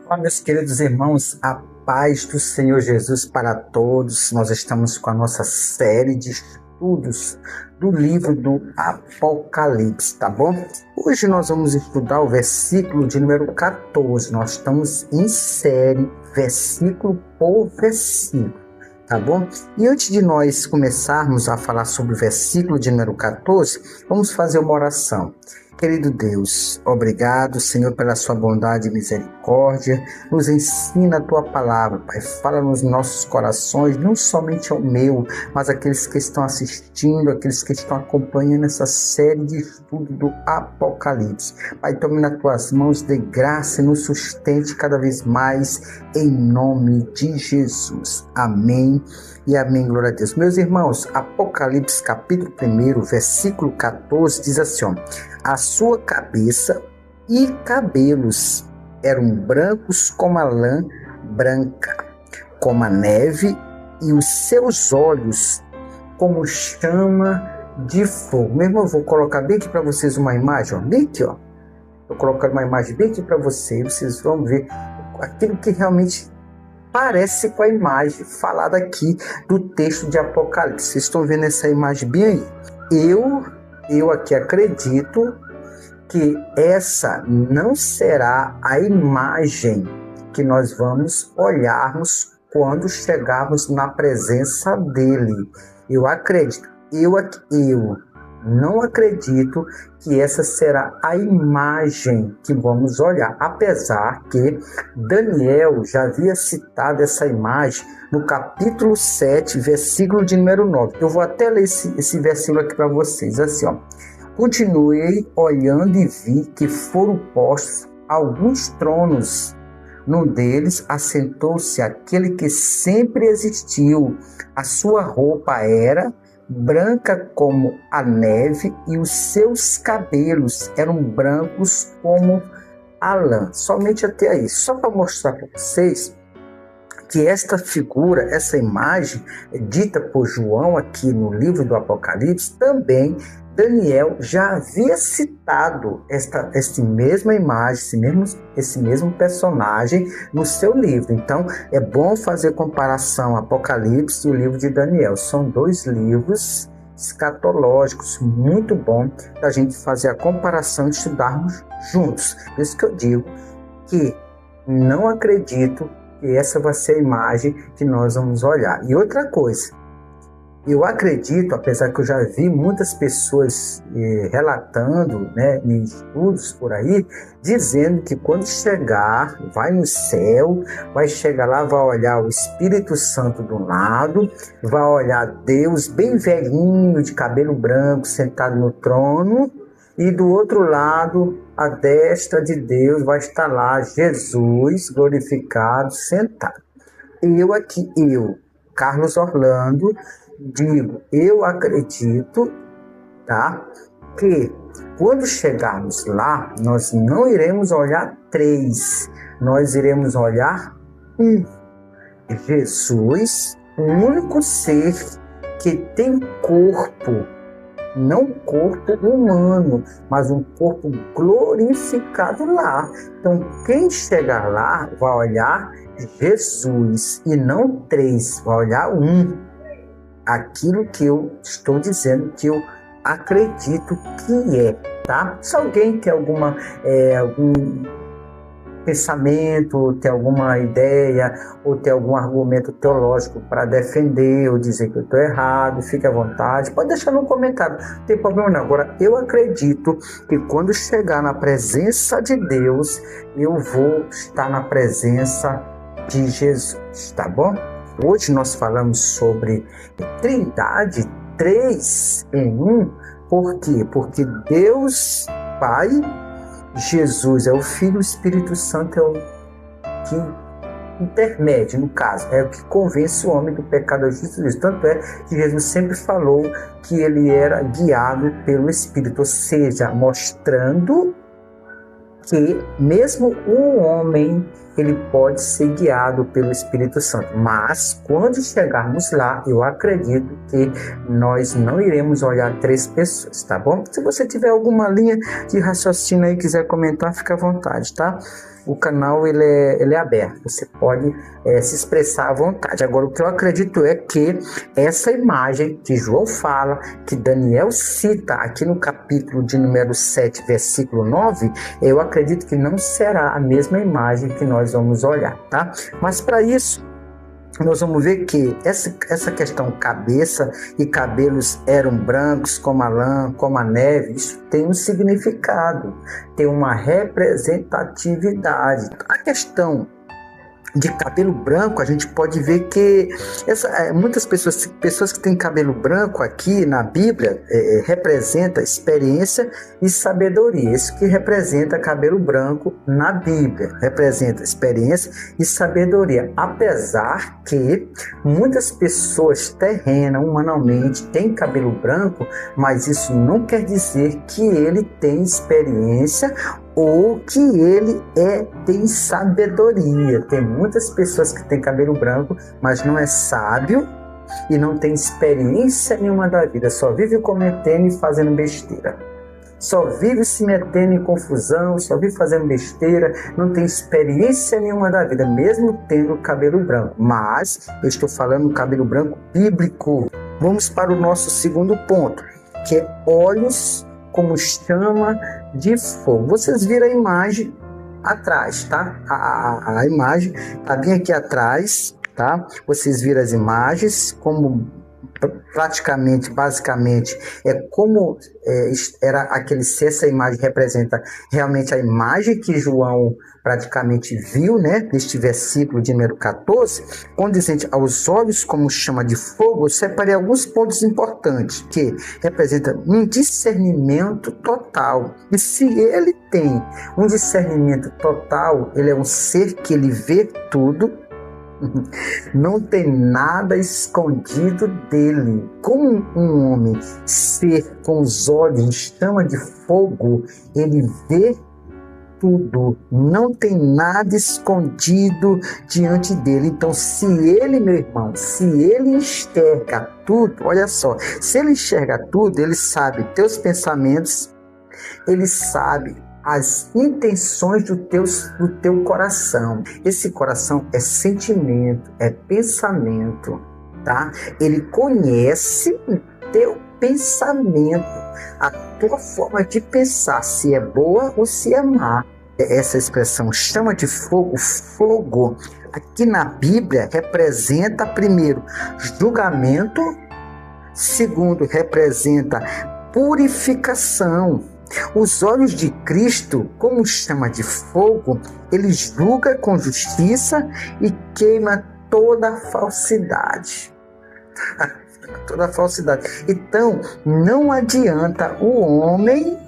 Olá, meus queridos irmãos, a paz do Senhor Jesus para todos. Nós estamos com a nossa série de estudos do livro do Apocalipse, tá bom? Hoje nós vamos estudar o versículo de número 14. Nós estamos em série, versículo por versículo, tá bom? E antes de nós começarmos a falar sobre o versículo de número 14, vamos fazer uma oração. Querido Deus, obrigado, Senhor, pela sua bondade e misericórdia. Nos ensina a tua palavra, Pai. Fala nos nossos corações, não somente ao meu, mas aqueles que estão assistindo, aqueles que estão acompanhando essa série de estudo do Apocalipse. Pai, tome nas tuas mãos, dê graça e nos sustente cada vez mais, em nome de Jesus. Amém. E amém, glória a Deus. Meus irmãos, Apocalipse capítulo 1, versículo 14, diz assim, ó: a sua cabeça e cabelos eram brancos como a lã branca, como a neve, e os seus olhos como chama de fogo. Mesmo eu vou colocar bem aqui para vocês uma imagem, ó, bem aqui, ó. Estou colocando uma imagem bem aqui para vocês vão ver aquilo que realmente parece com a imagem falada aqui do texto de Apocalipse. Vocês estão vendo essa imagem bem aí? Eu aqui acredito que essa não será a imagem que nós vamos olharmos quando chegarmos na presença dele. Eu não acredito que essa será a imagem que vamos olhar, apesar que Daniel já havia citado essa imagem no capítulo 7, versículo de número 9. Eu vou até ler esse versículo aqui para vocês, assim, ó. Continuei olhando e vi que foram postos alguns tronos. Num deles assentou-se aquele que sempre existiu. A sua roupa era branca como a neve e os seus cabelos eram brancos como a lã. Somente até aí. Só para mostrar para vocês que esta figura, essa imagem dita por João aqui no livro do Apocalipse, também Daniel já havia citado esta mesma imagem, esse mesmo personagem no seu livro. Então, é bom fazer comparação Apocalipse e o livro de Daniel. São dois livros escatológicos, muito bom da gente fazer a comparação e estudarmos juntos. Por isso que eu digo que não acredito que essa vai ser a imagem que nós vamos olhar. E outra coisa, eu acredito, apesar que eu já vi muitas pessoas relatando, né, em estudos por aí, dizendo que quando chegar, vai no céu, vai chegar lá, vai olhar o Espírito Santo do lado, vai olhar Deus bem velhinho, de cabelo branco, sentado no trono, e do outro lado, à destra de Deus, vai estar lá Jesus glorificado, sentado. Eu, Carlos Orlando, digo, eu acredito, tá, que quando chegarmos lá, nós não iremos olhar três, nós iremos olhar um. Jesus, o único ser que tem corpo, não um corpo humano, mas um corpo glorificado lá. Então, quem chegar lá vai olhar Jesus e não três, vai olhar um. Aquilo que eu estou dizendo que eu acredito que é, tá? Se alguém tem algum pensamento, tem alguma ideia ou tem algum argumento teológico para defender ou dizer que eu estou errado, fique à vontade, pode deixar no comentário, não tem problema não. Agora, eu acredito que quando chegar na presença de Deus, eu vou estar na presença de Jesus, tá bom? Hoje nós falamos sobre Trindade, 3 em 1. Por quê? Porque Deus Pai, Jesus é o Filho, o Espírito Santo é o que intermédio, no caso, é o que convence o homem do pecado da justiça. Tanto é que Jesus sempre falou que ele era guiado pelo Espírito, ou seja, mostrando que mesmo um homem ele pode ser guiado pelo Espírito Santo, mas quando chegarmos lá, eu acredito que nós não iremos olhar três pessoas, tá bom? Se você tiver alguma linha de raciocínio aí, quiser comentar, fica à vontade, tá? o canal ele é aberto, você pode se expressar à vontade. Agora, o que eu acredito é que essa imagem que João fala, que Daniel cita aqui no capítulo de número 7, versículo 9, eu acredito que não será a mesma imagem que nós vamos olhar, tá? Mas para isso, nós vamos ver que essa questão cabeça e cabelos eram brancos como a lã, como a neve, isso tem um significado, tem uma representatividade. A questão de cabelo branco, a gente pode ver que muitas pessoas que têm cabelo branco aqui na Bíblia representa experiência e sabedoria. Isso que representa cabelo branco na Bíblia, representa experiência e sabedoria. Apesar que muitas pessoas terrenas, humanamente, têm cabelo branco, mas isso não quer dizer que ele tem experiência ou que ele tem sabedoria. Tem muitas pessoas que têm cabelo branco, mas não é sábio e não tem experiência nenhuma da vida, só vive cometendo e fazendo besteira. Só vive se metendo em confusão, só vive fazendo besteira, não tem experiência nenhuma da vida, mesmo tendo cabelo branco. Mas eu estou falando cabelo branco bíblico. Vamos para o nosso segundo ponto, que é olhos como chama de fogo. Vocês viram a imagem atrás, tá? A imagem está bem aqui atrás, tá? Vocês viram as imagens, como praticamente, basicamente, era aquele ser. Essa imagem representa realmente a imagem que João praticamente viu, né, neste versículo de número 14, condizente aos olhos como chama de fogo. Eu separei alguns pontos importantes, que representa um discernimento total. E se ele tem um discernimento total, ele é um ser que ele vê tudo, não tem nada escondido dele. Como um homem ser com os olhos em chama de fogo, ele vê tudo, não tem nada escondido diante dele. Então, se ele, meu irmão, se ele enxerga tudo, olha só, se ele enxerga tudo, ele sabe teus pensamentos, ele sabe as intenções do teu coração. Esse coração é sentimento, é pensamento, tá? Ele conhece o teu pensamento, a tua forma de pensar, se é boa ou se é má. Essa expressão chama de fogo, fogo, aqui na Bíblia representa, primeiro, julgamento, segundo, representa purificação. Os olhos de Cristo, como chama de fogo, ele julga com justiça e queima toda a falsidade. Toda a falsidade. Então, não adianta o homem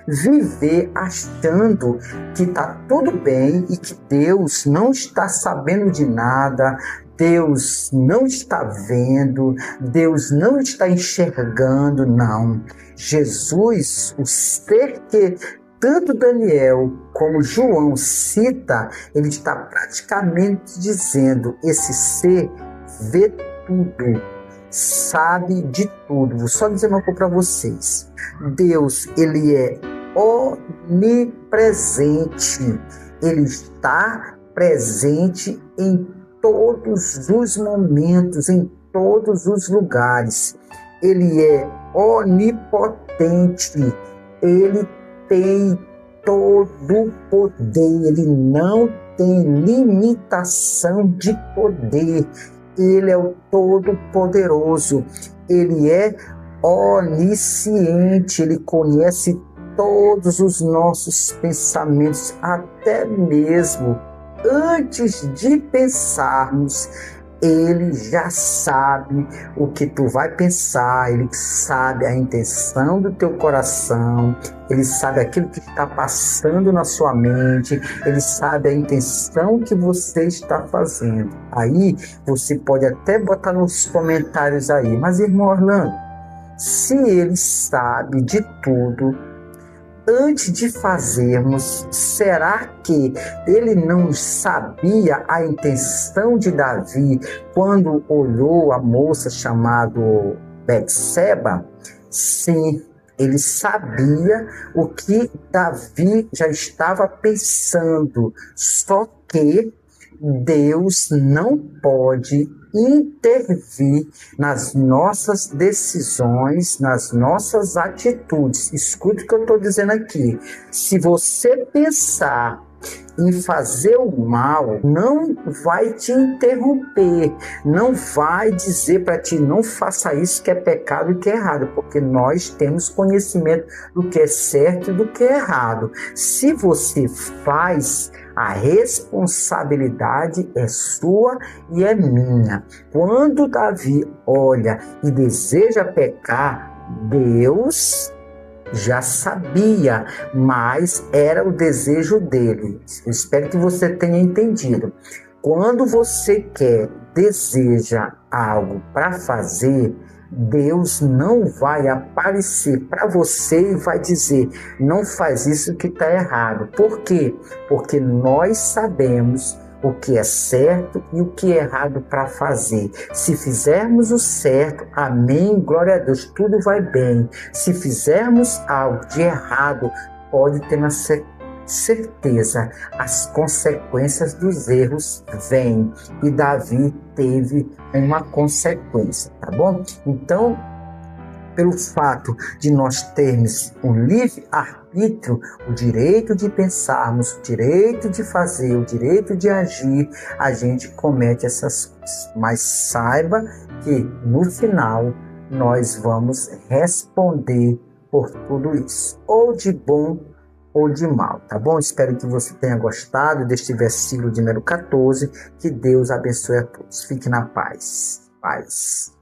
viver achando que está tudo bem e que Deus não está sabendo de nada, Deus não está vendo, Deus não está enxergando, não. Jesus, o ser que tanto Daniel como João cita, ele está praticamente dizendo, esse ser vê tudo, sabe de tudo. Vou só dizer uma coisa para vocês. Deus, ele é onipresente. Ele está presente em todos os momentos, em todos os lugares. Ele é onipotente. Ele tem todo o poder. Ele não tem limitação de poder. Ele é o Todo-Poderoso, ele é onisciente, ele conhece todos os nossos pensamentos, até mesmo antes de pensarmos, ele já sabe o que tu vai pensar, ele sabe a intenção do teu coração, ele sabe aquilo que está passando na sua mente, ele sabe a intenção que você está fazendo. Aí você pode até botar nos comentários aí, mas irmão Orlando, se ele sabe de tudo, antes de fazermos, será que ele não sabia a intenção de Davi quando olhou a moça chamada Betseba? Sim, Ele sabia o que Davi já estava pensando, só que Deus não pode intervir nas nossas decisões, nas nossas atitudes. Escute o que eu estou dizendo aqui. Se você pensar em fazer o mal, não vai te interromper, não vai dizer para ti, não faça isso que é pecado e que é errado, porque nós temos conhecimento do que é certo e do que é errado. Se você faz, a responsabilidade é sua e é minha. Quando Davi olha e deseja pecar, Deus já sabia, mas era o desejo dele. Eu espero que você tenha entendido. Quando você deseja algo para fazer, Deus não vai aparecer para você e vai dizer, não faz isso que está errado. Por quê? Porque nós sabemos o que é certo e o que é errado para fazer. Se fizermos o certo, amém, glória a Deus, tudo vai bem. Se fizermos algo de errado, pode ter uma certeza, as consequências dos erros vêm. E Davi teve uma consequência, tá bom? Então, pelo fato de nós termos um livre-arbítrio, o direito de pensarmos, o direito de fazer, o direito de agir, a gente comete essas coisas. Mas saiba que no final nós vamos responder por tudo isso, ou de bom ou de mal, tá bom? Espero que você tenha gostado deste versículo de número 14. Que Deus abençoe a todos. Fique na paz. Paz.